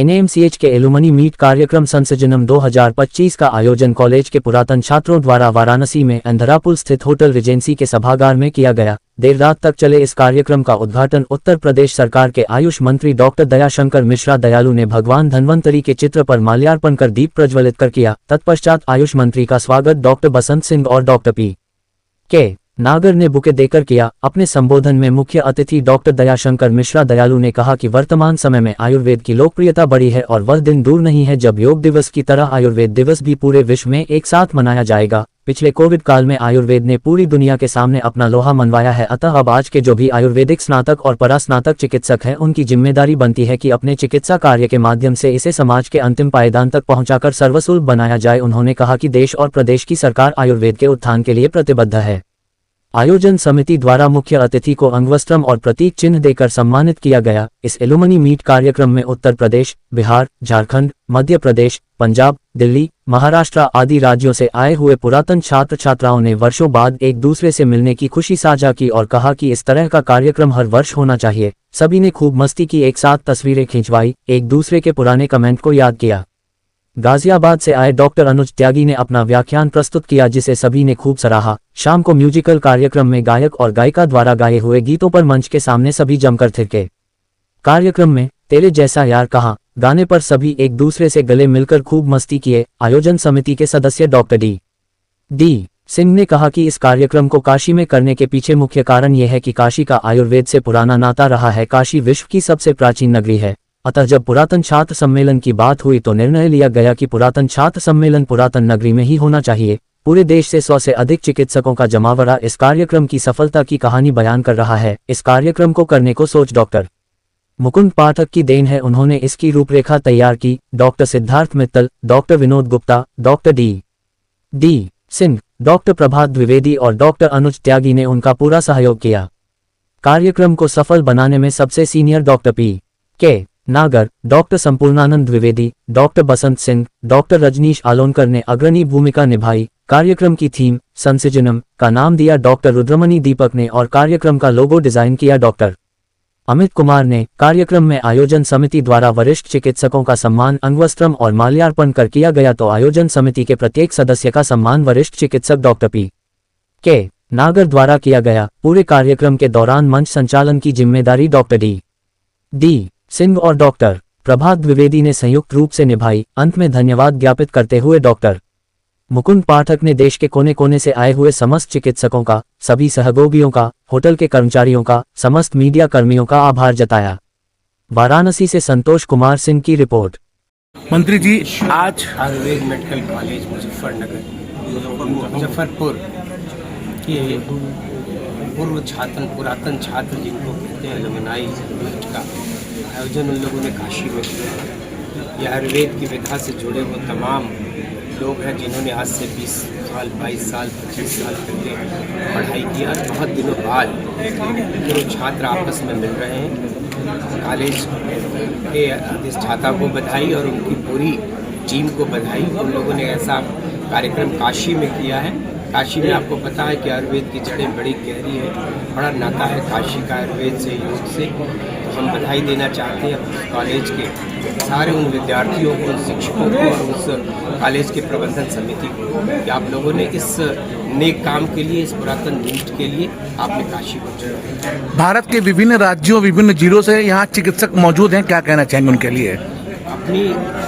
NMCH के alumni meet कार्यक्रम संसजनम 2025 का आयोजन कॉलेज के पुरातन छात्रों द्वारा वाराणसी में अंधरापुल स्थित होटल रिजेंसी के सभागार में किया गया। देर रात तक चले इस कार्यक्रम का उद्घाटन उत्तर प्रदेश सरकार के आयुष मंत्री डॉक्टर दयाशंकर मिश्रा दयालु ने भगवान धन्वंतरी के चित्र पर माल्यार्पण कर दीप प्रज्वलित कर किया। तत्पश्चात आयुष मंत्री का स्वागत डॉक्टर बसंत सिंह और डॉक्टर पी.के. नागर ने बुके देकर किया। अपने संबोधन में मुख्य अतिथि डॉक्टर दयाशंकर मिश्रा दयालु ने कहा कि वर्तमान समय में आयुर्वेद की लोकप्रियता बढ़ी है और वह दिन दूर नहीं है जब योग दिवस की तरह आयुर्वेद दिवस भी पूरे विश्व में एक साथ मनाया जाएगा। पिछले कोविड काल में आयुर्वेद ने पूरी दुनिया के सामने अपना लोहा मनवाया है, अतः अब आज के जो भी आयुर्वेदिक स्नातक और परास्नातक चिकित्सक हैं उनकी जिम्मेदारी बनती है कि अपने चिकित्सा कार्य के माध्यम से इसे समाज के अंतिम पायदान तक पहुंचाकर सर्वसुलभ बनाया जाए। उन्होंने कहा कि देश और प्रदेश की सरकार आयुर्वेद के उत्थान के लिए प्रतिबद्ध है। आयोजन समिति द्वारा मुख्य अतिथि को अंगवस्त्रम और प्रतीक चिन्ह देकर सम्मानित किया गया। इस एलुमनी मीट कार्यक्रम में उत्तर प्रदेश, बिहार, झारखंड, मध्य प्रदेश, पंजाब, दिल्ली, महाराष्ट्र आदि राज्यों से आए हुए पुरातन छात्र छात्राओं ने वर्षों बाद एक दूसरे से मिलने की खुशी साझा की और कहा कि इस तरह का कार्यक्रम हर वर्ष होना चाहिए। सभी ने खूब मस्ती की, एक साथ तस्वीरें खिंचवाई, एक दूसरे के पुराने कमेंट को याद किया। गाजियाबाद से आए डॉक्टर अनुज त्यागी ने अपना व्याख्यान प्रस्तुत किया जिसे सभी ने खूब सराहा। शाम को म्यूजिकल कार्यक्रम में गायक और गायिका द्वारा गाए हुए गीतों पर मंच के सामने सभी जमकर थिरके। कार्यक्रम में तेरे जैसा यार कहाँ गाने पर सभी एक दूसरे से गले मिलकर खूब मस्ती किए। आयोजन समिति के सदस्य डॉक्टर डी सिंह ने कहा कि इस कार्यक्रम को काशी में करने के पीछे मुख्य कारण यह है कि काशी का आयुर्वेद से पुराना नाता रहा है। काशी विश्व की सबसे प्राचीन नगरी है, अतः जब पुरातन छात्र सम्मेलन की बात हुई तो निर्णय लिया गया कि पुरातन छात्र सम्मेलन पुरातन नगरी में ही होना चाहिए। पूरे देश से 100 से अधिक चिकित्सकों का जमावड़ा इस कार्यक्रम की सफलता की कहानी बयान कर रहा है। इस कार्यक्रम को करने को सोच डॉक्टर मुकुंद पाठक की देन है। उन्होंने इसकी रूपरेखा तैयार की। Doctor Siddharth Mittal, doctor Vinod Gupta, doctor D Singh, doctor Prabhat Dwivedi और डॉक्टर अनुज त्यागी ने उनका पूरा सहयोग किया। कार्यक्रम को सफल बनाने में सबसे सीनियर डॉक्टर पी.के. नागर, डॉक्टर संपूर्णानंद द्विवेदी, डॉक्टर बसंत सिंह, डॉक्टर रजनीश आलोनकर ने अग्रणी भूमिका निभाई। कार्यक्रम की थीम संसजनम का नाम दिया डॉक्टर रुद्रमणि दीपक ने और कार्यक्रम का लोगो डिजाइन किया डॉक्टर अमित कुमार ने। कार्यक्रम में आयोजन समिति द्वारा वरिष्ठ चिकित्सकों का सम्मान अंगवस्त्रम और माल्यार्पण कर किया गया तो आयोजन समिति के प्रत्येक सदस्य का सम्मान वरिष्ठ चिकित्सक डॉक्टर पी.के. नागर द्वारा किया गया। पूरे कार्यक्रम के दौरान मंच संचालन की जिम्मेदारी डॉक्टर डी सिंह और डॉक्टर प्रभात द्विवेदी ने संयुक्त रूप से निभाई। अंत में धन्यवाद ज्ञापित करते हुए डॉक्टर मुकुंद पाठक ने देश के कोने कोने से आए हुए समस्त चिकित्सकों का, सभी सहयोगियों का, होटल के कर्मचारियों का, समस्त मीडिया कर्मियों का आभार जताया। वाराणसी से संतोष कुमार सिंह की रिपोर्ट। मंत्री जी, आज आयुर्वेद मेडिकल कॉलेज मुजफ्फरपुर के पुरातन छात्र जिनको कहते हैं एलुमनाई मीट का आयोजन उन लोगों ने काशी में किया। ये आयुर्वेद की विधा से जुड़े वो तमाम लोग हैं जिन्होंने आज से 20 साल, 22 साल, 25 साल पहले पढ़ाई की और बहुत दिनों बाद जो छात्र आपस में मिल रहे हैं। कॉलेज के अधिष्ठाता को बधाई और उनकी पूरी टीम को बधाई। उन लोगों ने ऐसा कार्यक्रम काशी में किया है। काशी में आपको पता है कि आयुर्वेद की जड़ें बड़ी गहरी है, बड़ा नाता है काशी का आयुर्वेद से, योग से। तो हम बधाई देना चाहते हैं कॉलेज के सारे उन विद्यार्थियों को, उन शिक्षकों को और उस कॉलेज के प्रबंधन समिति को कि आप लोगों ने इस नेक काम के लिए, इस पुरातन मीट के लिए आपने काशी को चुना। भारत के विभिन्न राज्यों, विभिन्न जिलों से यहाँ चिकित्सक मौजूद हैं, क्या कहना चाहेंगे उनके लिए? अपनी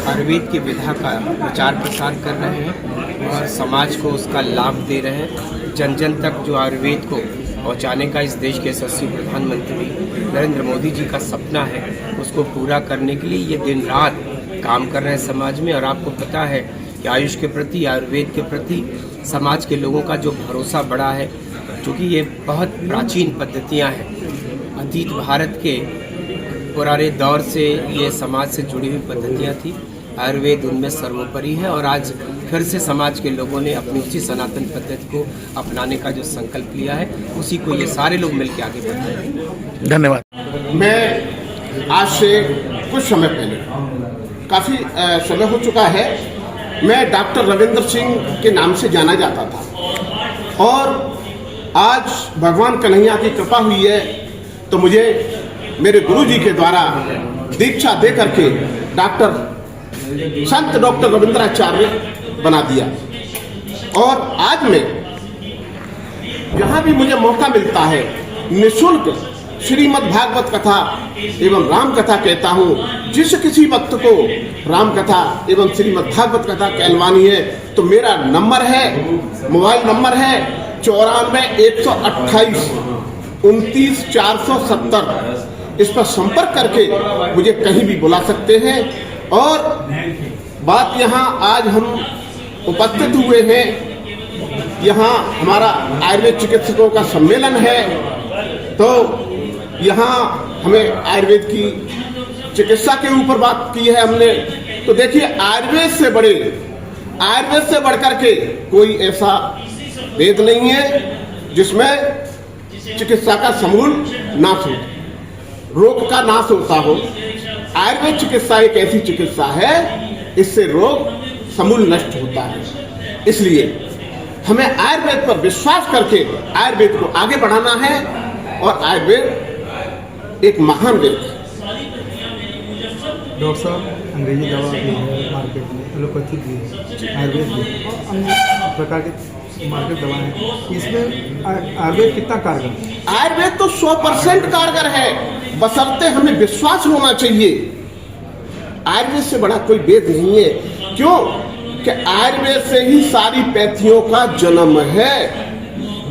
आयुर्वेद की विधा का प्रचार प्रसार कर रहे हैं और समाज को उसका लाभ दे रहे हैं। जन जन तक जो आयुर्वेद को पहुंचाने का इस देश के यशस्वी प्रधानमंत्री नरेंद्र मोदी जी का सपना है, उसको पूरा करने के लिए ये दिन रात काम कर रहे हैं समाज में। और आपको पता है कि आयुष के प्रति, आयुर्वेद के प्रति समाज के लोगों का जो भरोसा बढ़ा है, क्योंकि ये बहुत प्राचीन पद्धतियाँ हैं। अतीत भारत के पुराने दौर से ये समाज से जुड़ी हुई पद्धतियाँ थी। आयुर्वेद उनमें सर्वोपरि है और आज फिर से समाज के लोगों ने अपनी उसी सनातन पद्धति को अपनाने का जो संकल्प लिया है, उसी को ये सारे लोग मिलकर आगे बढ़ रहे हैं। धन्यवाद। मैं आज से कुछ समय पहले, काफ़ी समय हो चुका है, मैं डॉक्टर रविंद्र सिंह के नाम से जाना जाता था और आज भगवान कन्हैया की कृपा हुई है तो मुझे मेरे गुरुजी के द्वारा दीक्षा दे करके डॉक्टर संत डॉक्टर रविंद्राचार्य बना दिया। और आज मैं जहां भी मुझे मौका मिलता है निःशुल्क श्रीमद् भागवत कथा एवं राम कथा कहता हूँ। जिस किसी वक्त को राम कथा एवं श्रीमद् भागवत कथा कहलवानी है तो मेरा नंबर है, मोबाइल नंबर है 94 128 29 470। इस पर संपर्क करके मुझे कहीं भी बुला सकते हैं। और बात यहाँ आज हम उपस्थित हुए हैं, यहाँ हमारा आयुर्वेद चिकित्सकों का सम्मेलन है, तो यहाँ हमें आयुर्वेद की चिकित्सा के ऊपर बात की है हमने। तो देखिए आयुर्वेद से बढ़कर के कोई ऐसा वेद नहीं है जिसमें चिकित्सा का समूल नाश हो, रोग का नाश होता हो। आयुर्वेद चिकित्सा एक ऐसी चिकित्सा है इससे रोग समूल नष्ट होता है। इसलिए हमें आयुर्वेद पर विश्वास करके आयुर्वेद को आगे बढ़ाना है। और आयुर्वेद एक महान वेद है। डॉक्टर साहब, अंग्रेजी दवा भी है मार्केट में, एलोपैथिक भी है, आयुर्वेद भी है और अन्य प्रकार के मार्केट दवाएं हैं। इसमें आयुर्वेद कितना कारगर है? आयुर्वेद तो 100% कारगर है, बशर्ते हमें विश्वास होना चाहिए। आयुर्वेद से बड़ा कोई वेद नहीं है। क्यों कि आयुर्वेद से ही सारी पैथियों का जन्म है।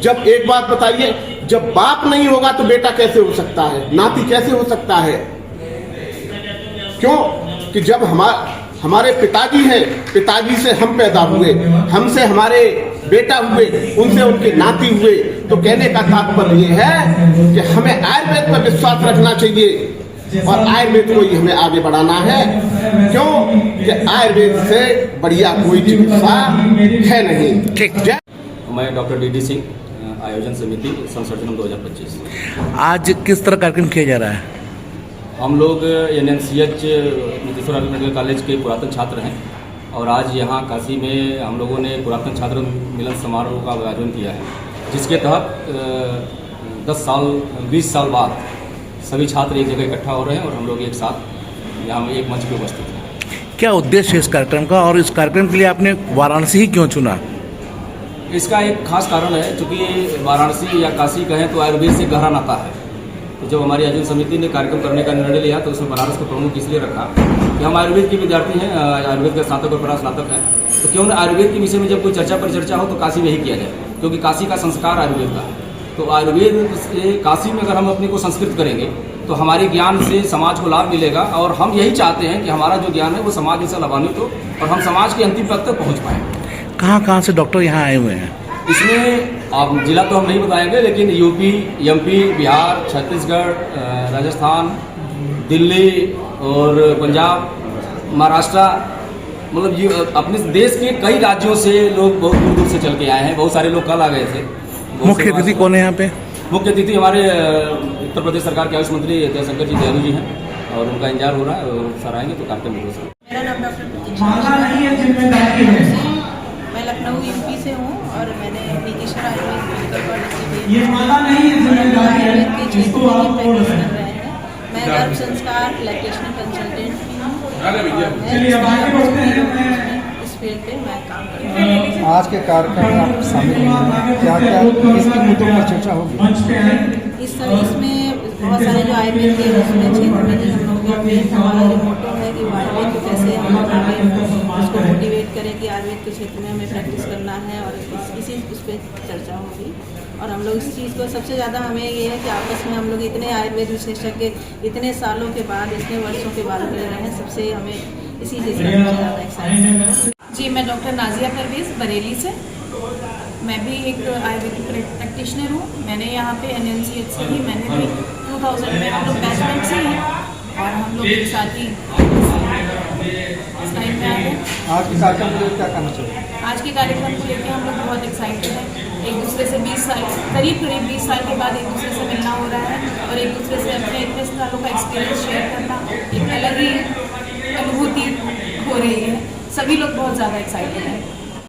जब एक बात बताइए, जब बाप नहीं होगा तो बेटा कैसे हो सकता है, नाती कैसे हो सकता है? क्यों कि जब हमारे पिताजी हैं, पिताजी से हम पैदा हुए, हमसे हमारे बेटा हुए, उनसे उनके नाती हुए। तो कहने का तात्पर्य ये है कि हमें आयुर्वेद पर विश्वास रखना चाहिए और आयुर्वेद को ही हमें आगे बढ़ाना है। क्यों कि आयुर्वेद से बढ़िया कोई चिकित्सा है नहीं। ठीक। मैं डॉक्टर डी सिंह, आयोजन समिति संसर्जनम 2025। आज किस तरह कार्यक्रम किया जा रहा है? हम लोग NNCH Nitishwar Ayurveda medical college के पुरातन छात्र हैं और आज यहाँ काशी में हम लोगों ने पुरातन छात्र मिलन समारोह का आयोजन किया है, जिसके तहत 20 साल बाद सभी छात्र एक जगह इकट्ठा हो रहे हैं और हम लोग एक साथ यहाँ एक मंच पर उपस्थित हैं। क्या उद्देश्य है इस कार्यक्रम का और इस कार्यक्रम के लिए आपने वाराणसी ही क्यों चुना? इसका एक खास कारण है, चूँकि वाराणसी या काशी कहें तो आयुर्वेद से गहरा नाता है। तो जब हमारी आयोजन समिति ने कार्यक्रम करने का निर्णय लिया तो उसमें बनारस को प्रमुख इसलिए रखा कि हम आयुर्वेद के विद्यार्थी हैं, आयुर्वेद का स्नातक और परास्नातक हैं। तो क्यों न आयुर्वेद के विषय में जब कोई चर्चा परिचर्चा हो तो काशी में ही किया जाए, क्योंकि काशी का संस्कार आयुर्वेद का है। तो आयुर्वेद से काशी में अगर हम अपने को संस्कृत करेंगे तो हमारे ज्ञान से समाज को लाभ मिलेगा। और हम यही चाहते हैं कि हमारा जो ज्ञान है वो समाज से लाभान्वित हो और हम समाज के अंतिम पद तक पहुँच पाएँ। कहाँ से डॉक्टर यहाँ आए हुए हैं? इसमें आप जिला तो हम नहीं बताएंगे, लेकिन यूपी, MP, बिहार, छत्तीसगढ़, राजस्थान, दिल्ली और पंजाब, महाराष्ट्र, मतलब ये अपने देश के कई राज्यों से लोग बहुत दूर दूर से चल के आए हैं। बहुत सारे लोग कल आ गए थे। मुख्य अतिथि कौन है यहाँ पे? मुख्य अतिथि हमारे उत्तर प्रदेश सरकार के आयुष मंत्री जयशंकर जी दयालु जी हैं और उनका इंतजार हो रहा है और सर आएंगे तो कार्यक्रम हो सकता है। मेरा नाम डॉक्टर प्रतीक्षा, मैं लखनऊ UP से हूँ और मैंने नीतीश्वर आयुर्वेद मेडिकल कॉलेज से आयुर्वेद के क्षेत्र में प्रैक्टिस कर रहे हैं। मैं गर्भ संस्कार लैक्टेशनल कंसल्टेंट भी हूँ। इस फील्ड पे मैं काम करती हूँ। आज के कार्यक्रम में आप शामिल हैं, क्या किसके मुद्दों पर चर्चा होगी? इसमें बहुत सारे जो आयुर्वेद के उसमें क्षेत्र में हम लोगों का हमारा जो मोटो है कि आयुर्वेद को कैसे हम आगे उसको मोटिवेट करें कि आयुर्वेद के क्षेत्र में हमें प्रैक्टिस करना है और इसी उस पर चर्चा होगी। और हम लोग इस चीज़ को सबसे ज़्यादा हमें ये है कि आपस में हम लोग इतने आयुर्वेद विशेषज्ञ इतने सालों के बाद, इतने वर्षों के बाद मिल रहे हैं, सबसे हमें इसी चीज़ से ज़्यादा एक्साइटेड है। जी, मैं डॉक्टर नाजिया परवेज़ बरेली से, मैं भी एक आयुर्वेदिक प्रैक्टिशनर हूँ। मैंने यहाँ पे NNCH से ही, मैंने भी 2000 में हम लोग बैचमेंट से ही और हम लोग एक साथ ही इस टाइम में आ गए। आज के कार्यक्रम को क्या कहना चाहिए? आज के कार्यक्रम को लेकर हम लोग बहुत एक्साइटेड हैं। एक दूसरे से 20 साल करीब 20 साल के बाद एक दूसरे से मिलना हो रहा है और एक दूसरे से अपने इतने सालों का एक्सपीरियंस शेयर करना एक अलग ही अनुभूति हो रही है। सभी लोग बहुत ज़्यादा एक्साइटेड हैं।